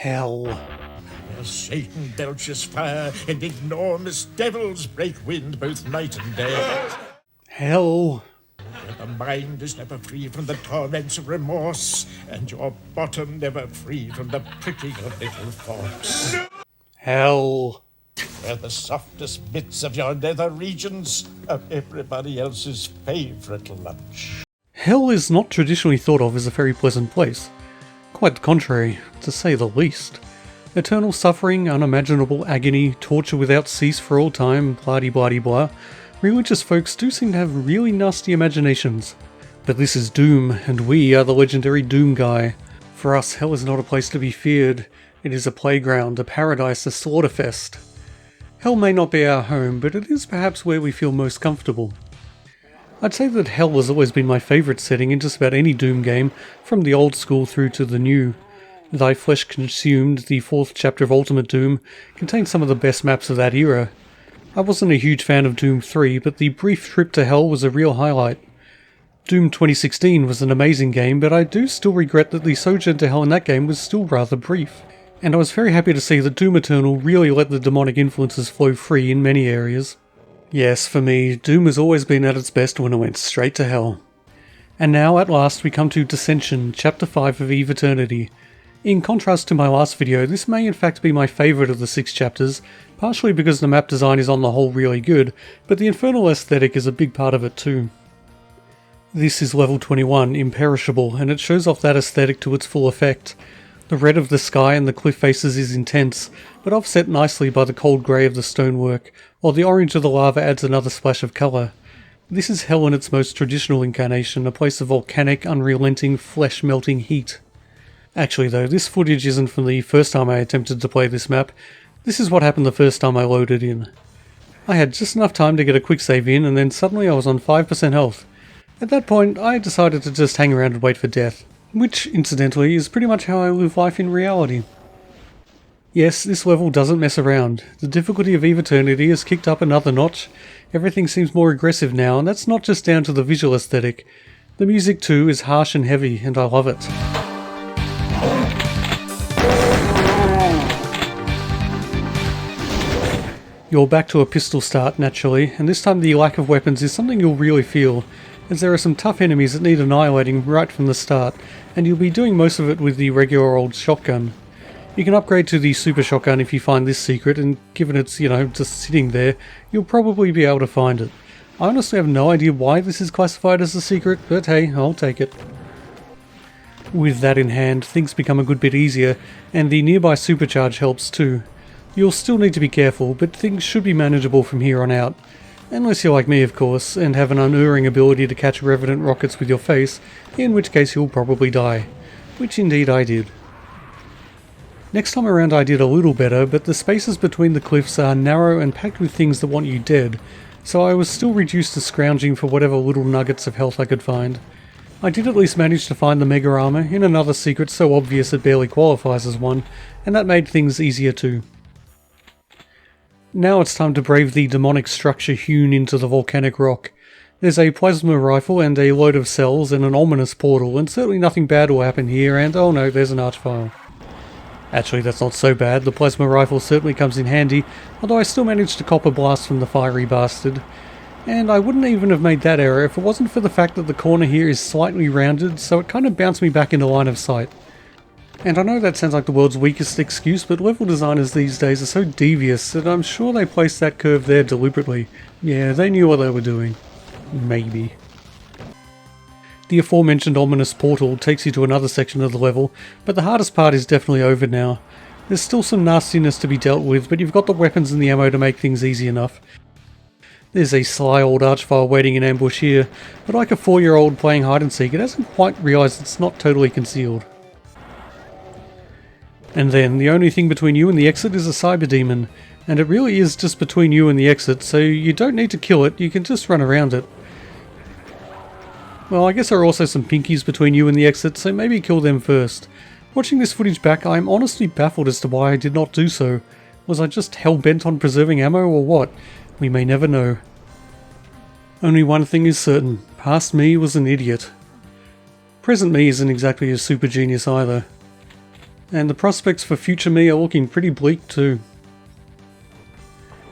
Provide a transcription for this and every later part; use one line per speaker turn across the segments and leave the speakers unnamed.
Hell.
As Satan belches fire and enormous devils break wind both night and day.
Hell.
Where the mind is never free from the torments of remorse, and your bottom never free from the pricking of little thoughts.
Hell.
Where the softest bits of your nether regions are everybody else's favourite lunch.
Hell is not traditionally thought of as a very pleasant place. Quite the contrary, to say the least. Eternal suffering, unimaginable agony, torture without cease for all time, blah-de-blah-de-blah. Religious folks do seem to have really nasty imaginations. But this is Doom, and we are the legendary Doomguy. For us, hell is not a place to be feared. It is a playground, a paradise, a slaughterfest. Hell may not be our home, but it is perhaps where we feel most comfortable. I'd say that hell has always been my favourite setting in just about any Doom game, from the old school through to the new. Thy Flesh Consumed, the 4th chapter of Ultimate Doom, contains some of the best maps of that era. I wasn't a huge fan of Doom 3, but the brief trip to hell was a real highlight. Doom 2016 was an amazing game, but I do still regret that the sojourn to hell in that game was still rather brief. And I was very happy to see that Doom Eternal really let the demonic influences flow free in many areas. Yes, for me, Doom has always been at its best when it went straight to hell. And now, at last, we come to Descension, Chapter 5 of Eviternity. In contrast to my last video, this may in fact be my favourite of the 6 chapters, partially because the map design is on the whole really good, but the infernal aesthetic is a big part of it too. This is level 21, Imperishable, and it shows off that aesthetic to its full effect. The red of the sky and the cliff faces is intense, but offset nicely by the cold grey of the stonework, while the orange of the lava adds another splash of colour. This is hell in its most traditional incarnation, a place of volcanic, unrelenting, flesh-melting heat. Actually though, this footage isn't from the first time I attempted to play this map. This is what happened the first time I loaded in. I had just enough time to get a quick save in, and then suddenly I was on 5% health. At that point, I decided to just hang around and wait for death. Which, incidentally, is pretty much how I live life in reality. Yes, this level doesn't mess around. The difficulty of Eviternity has kicked up another notch. Everything seems more aggressive now, and that's not just down to the visual aesthetic. The music too is harsh and heavy, and I love it. You're back to a pistol start, naturally, and this time the lack of weapons is something you'll really feel, as there are some tough enemies that need annihilating right from the start, and you'll be doing most of it with the regular old shotgun. You can upgrade to the super shotgun if you find this secret, and given it's, just sitting there, you'll probably be able to find it. I honestly have no idea why this is classified as a secret, but hey, I'll take it. With that in hand, things become a good bit easier, and the nearby supercharge helps too. You'll still need to be careful, but things should be manageable from here on out. Unless you're like me, of course, and have an unerring ability to catch revenant rockets with your face, in which case you'll probably die. Which indeed I did. Next time around I did a little better, but the spaces between the cliffs are narrow and packed with things that want you dead, so I was still reduced to scrounging for whatever little nuggets of health I could find. I did at least manage to find the mega armor in another secret so obvious it barely qualifies as one, and that made things easier too. Now it's time to brave the demonic structure hewn into the volcanic rock. There's a plasma rifle and a load of cells and an ominous portal, and certainly nothing bad will happen here, and oh no, there's an archvile. Actually, that's not so bad. The plasma rifle certainly comes in handy, although I still managed to cop a blast from the fiery bastard. And I wouldn't even have made that error if it wasn't for the fact that the corner here is slightly rounded, so it kind of bounced me back into line of sight. And I know that sounds like the world's weakest excuse, but level designers these days are so devious that I'm sure they placed that curve there deliberately. Yeah, they knew what they were doing. Maybe. The aforementioned ominous portal takes you to another section of the level, but the hardest part is definitely over now. There's still some nastiness to be dealt with, but you've got the weapons and the ammo to make things easy enough. There's a sly old archvile waiting in ambush here, but like a 4-year-old playing hide and seek, it hasn't quite realised it's not totally concealed. And then, the only thing between you and the exit is a cyber demon, and it really is just between you and the exit, so you don't need to kill it, you can just run around it. Well, I guess there are also some pinkies between you and the exit, so maybe kill them first. Watching this footage back, I'm honestly baffled as to why I did not do so. Was I just hell-bent on preserving ammo or what? We may never know. Only one thing is certain, past me was an idiot. Present me isn't exactly a super genius either. And the prospects for future me are looking pretty bleak too.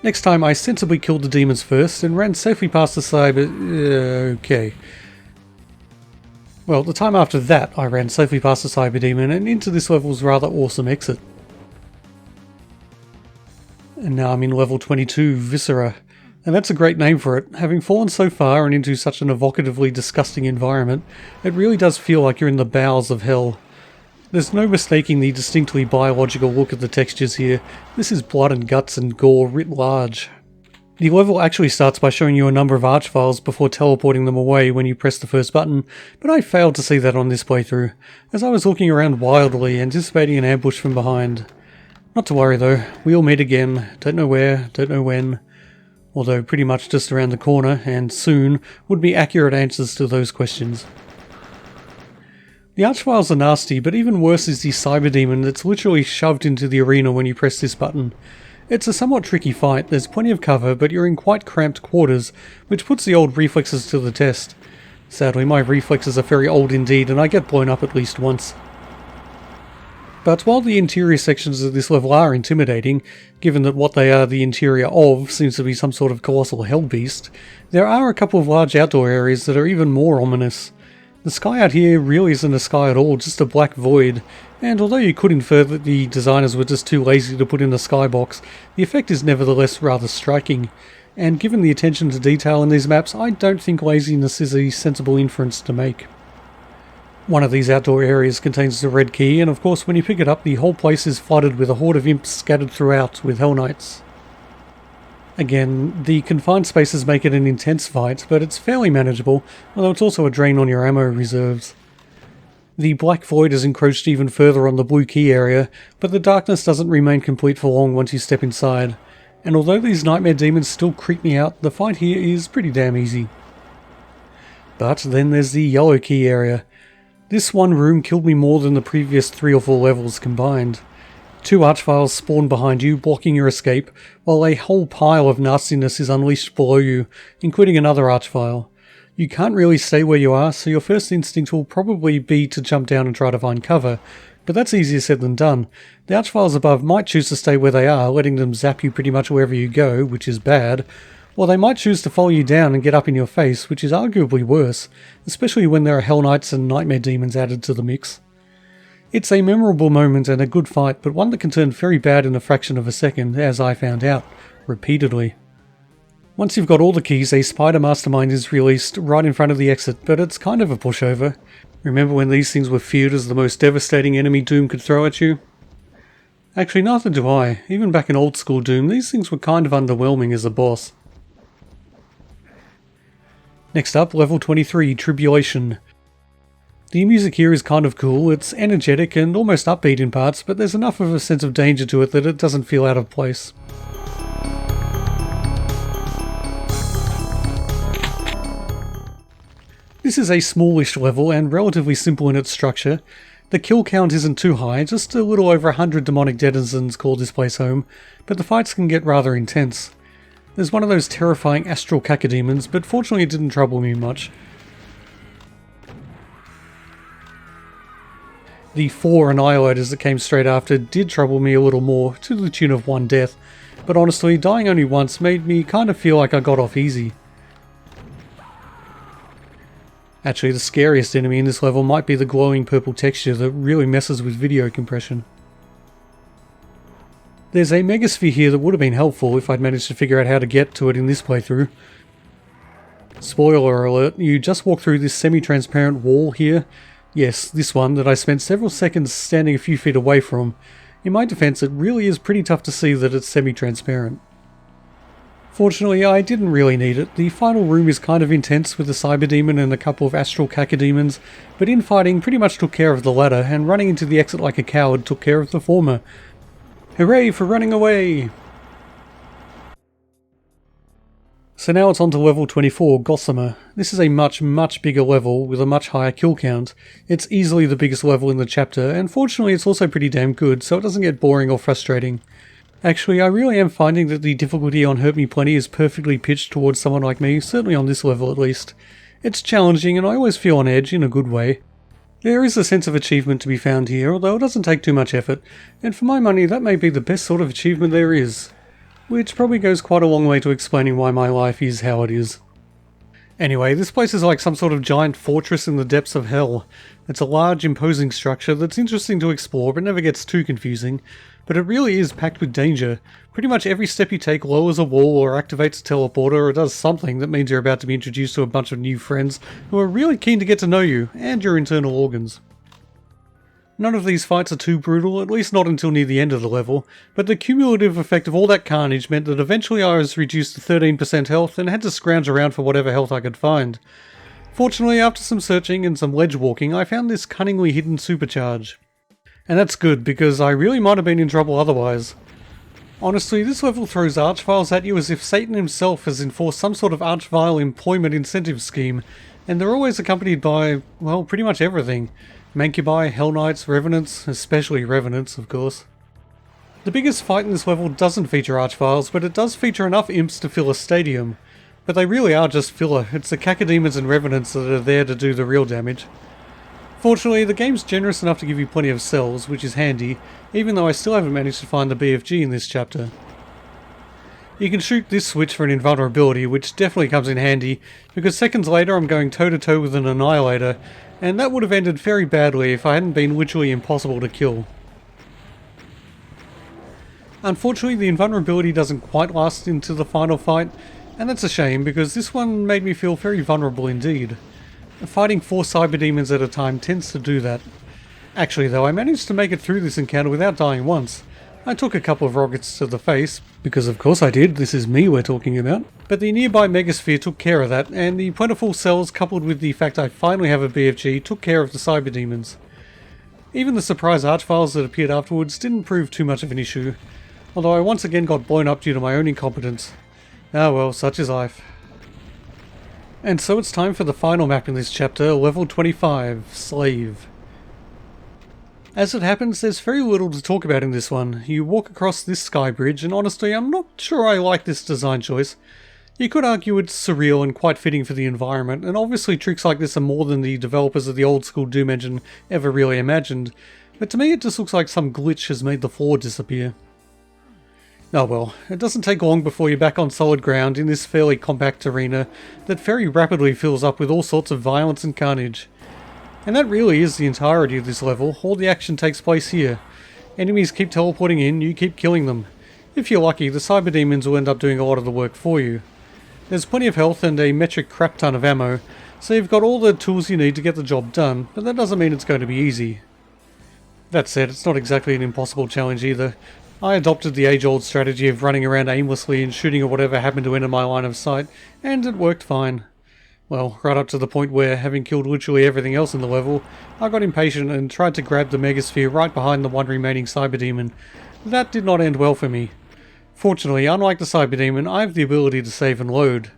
Next time I sensibly killed the demons first and ran safely past the side, but okay. Well, the time after that I ran safely past the cyber demon and into this level's rather awesome exit. And now I'm in level 22, Viscera. And that's a great name for it. Having fallen so far and into such an evocatively disgusting environment, it really does feel like you're in the bowels of hell. There's no mistaking the distinctly biological look of the textures here. This is blood and guts and gore writ large. The level actually starts by showing you a number of archviles before teleporting them away when you press the first button, but I failed to see that on this playthrough, as I was looking around wildly, anticipating an ambush from behind. Not to worry though, we'll meet again, don't know where, don't know when. Although pretty much just around the corner, and soon, would be accurate answers to those questions. The archviles are nasty, but even worse is the cyber demon that's literally shoved into the arena when you press this button. It's a somewhat tricky fight, there's plenty of cover, but you're in quite cramped quarters, which puts the old reflexes to the test. Sadly, my reflexes are very old indeed, and I get blown up at least once. But while the interior sections of this level are intimidating, given that what they are the interior of seems to be some sort of colossal hell beast, there are a couple of large outdoor areas that are even more ominous. The sky out here really isn't a sky at all, just a black void, and although you could infer that the designers were just too lazy to put in a skybox, the effect is nevertheless rather striking, and given the attention to detail in these maps, I don't think laziness is a sensible inference to make. One of these outdoor areas contains the red key, and of course when you pick it up the whole place is flooded with a horde of imps scattered throughout with Hell Knights. Again, the confined spaces make it an intense fight, but it's fairly manageable, although it's also a drain on your ammo reserves. The black void is encroached even further on the blue key area, but the darkness doesn't remain complete for long once you step inside, and although these nightmare demons still creep me out, the fight here is pretty damn easy. But then there's the yellow key area. This one room killed me more than the previous 3 or 4 levels combined. 2 archviles spawn behind you, blocking your escape, while a whole pile of nastiness is unleashed below you, including another archvile. You can't really stay where you are, so your first instinct will probably be to jump down and try to find cover, but that's easier said than done. The archviles above might choose to stay where they are, letting them zap you pretty much wherever you go, which is bad, or they might choose to follow you down and get up in your face, which is arguably worse, especially when there are Hell Knights and Nightmare Demons added to the mix. It's a memorable moment and a good fight, but one that can turn very bad in a fraction of a second, as I found out, repeatedly. Once you've got all the keys, a spider mastermind is released right in front of the exit, but it's kind of a pushover. Remember when these things were feared as the most devastating enemy Doom could throw at you? Actually, neither do I. Even back in old school Doom, these things were kind of underwhelming as a boss. Next up, level 23, Tribulation. The music here is kind of cool, it's energetic and almost upbeat in parts, but there's enough of a sense of danger to it that it doesn't feel out of place. This is a smallish level and relatively simple in its structure. The kill count isn't too high, just a little over 100 demonic denizens call this place home, but the fights can get rather intense. There's one of those terrifying astral cacodemons, but fortunately it didn't trouble me much. The 4 annihilators that came straight after did trouble me a little more, to the tune of 1 death, but honestly, dying only once made me kind of feel like I got off easy. Actually, the scariest enemy in this level might be the glowing purple texture that really messes with video compression. There's a megasphere here that would have been helpful if I'd managed to figure out how to get to it in this playthrough. Spoiler alert, you just walk through this semi-transparent wall here. Yes, this one that I spent several seconds standing a few feet away from. In my defense, it really is pretty tough to see that it's semi-transparent. Fortunately, I didn't really need it. The final room is kind of intense with the cyber demon and a couple of astral cacodemons, but infighting pretty much took care of the latter, and running into the exit like a coward took care of the former. Hooray for running away! So now it's on to level 24, Gossamer. This is a much bigger level with a much higher kill count. It's easily the biggest level in the chapter, and fortunately it's also pretty damn good, so it doesn't get boring or frustrating. Actually, I really am finding that the difficulty on Hurt Me Plenty is perfectly pitched towards someone like me, certainly on this level at least. It's challenging and I always feel on edge in a good way. There is a sense of achievement to be found here, although it doesn't take too much effort, and for my money that may be the best sort of achievement there is. Which probably goes quite a long way to explaining why my life is how it is. Anyway, this place is like some sort of giant fortress in the depths of hell. It's a large, imposing structure that's interesting to explore but never gets too confusing. But it really is packed with danger. Pretty much every step you take lowers a wall or activates a teleporter or does something that means you're about to be introduced to a bunch of new friends who are really keen to get to know you and your internal organs. None of these fights are too brutal, at least not until near the end of the level, but the cumulative effect of all that carnage meant that eventually I was reduced to 13% health and had to scrounge around for whatever health I could find. Fortunately, after some searching and some ledge walking, I found this cunningly hidden supercharge. And that's good, because I really might have been in trouble otherwise. Honestly, this level throws archviles at you as if Satan himself has enforced some sort of archvile employment incentive scheme, and they're always accompanied by, well, pretty much everything. Mancubi, Hell Knights, Revenants, especially Revenants, of course. The biggest fight in this level doesn't feature archviles, but it does feature enough imps to fill a stadium. But they really are just filler. It's the Cacodemons and Revenants that are there to do the real damage. Fortunately, the game's generous enough to give you plenty of cells, which is handy, even though I still haven't managed to find the BFG in this chapter. You can shoot this switch for an invulnerability, which definitely comes in handy, because seconds later I'm going toe-to-toe with an Annihilator, and that would have ended very badly if I hadn't been literally impossible to kill. Unfortunately, the invulnerability doesn't quite last into the final fight, and that's a shame because this one made me feel very vulnerable indeed. Fighting 4 cyberdemons at a time tends to do that. Actually though, I managed to make it through this encounter without dying once. I took a couple of rockets to the face, because of course I did, this is me we're talking about. But the nearby megasphere took care of that, and the plentiful cells coupled with the fact I finally have a BFG took care of the cyberdemons. Even the surprise archviles that appeared afterwards didn't prove too much of an issue, although I once again got blown up due to my own incompetence. Ah well, such is life. And so it's time for the final map in this chapter, level 25, Slave. As it happens, there's very little to talk about in this one. You walk across this sky bridge, and honestly, I'm not sure I like this design choice. You could argue it's surreal and quite fitting for the environment, and obviously tricks like this are more than the developers of the old school Doom engine ever really imagined, but to me it just looks like some glitch has made the floor disappear. Oh well, it doesn't take long before you're back on solid ground in this fairly compact arena that very rapidly fills up with all sorts of violence and carnage. And that really is the entirety of this level. All the action takes place here. Enemies keep teleporting in, you keep killing them. If you're lucky, the cyberdemons will end up doing a lot of the work for you. There's plenty of health and a metric crap ton of ammo, so you've got all the tools you need to get the job done, but that doesn't mean it's going to be easy. That said, it's not exactly an impossible challenge either. I adopted the age-old strategy of running around aimlessly and shooting at whatever happened to enter my line of sight, and it worked fine. Well, right up to the point where, having killed literally everything else in the level, I got impatient and tried to grab the megasphere right behind the one remaining cyberdemon. That did not end well for me. Fortunately, unlike the cyberdemon, I have the ability to save and load.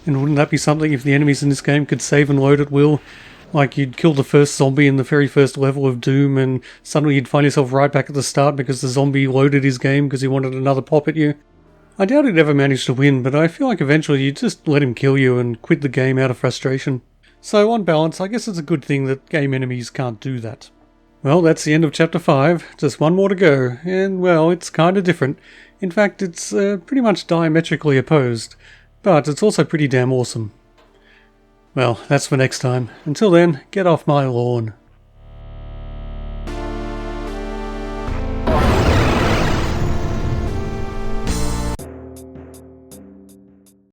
And wouldn't that be something if the enemies in this game could save and load at will? Like you'd kill the first zombie in the very first level of Doom and suddenly you'd find yourself right back at the start because the zombie loaded his game because he wanted another pop at you. I doubt he'd ever manage to win, but I feel like eventually you'd just let him kill you and quit the game out of frustration. So on balance, I guess it's a good thing that game enemies can't do that. Well, that's the end of chapter 5, just one more to go, and well, it's kinda different. In fact, it's pretty much diametrically opposed, but it's also pretty damn awesome. Well, that's for next time. Until then, get off my lawn.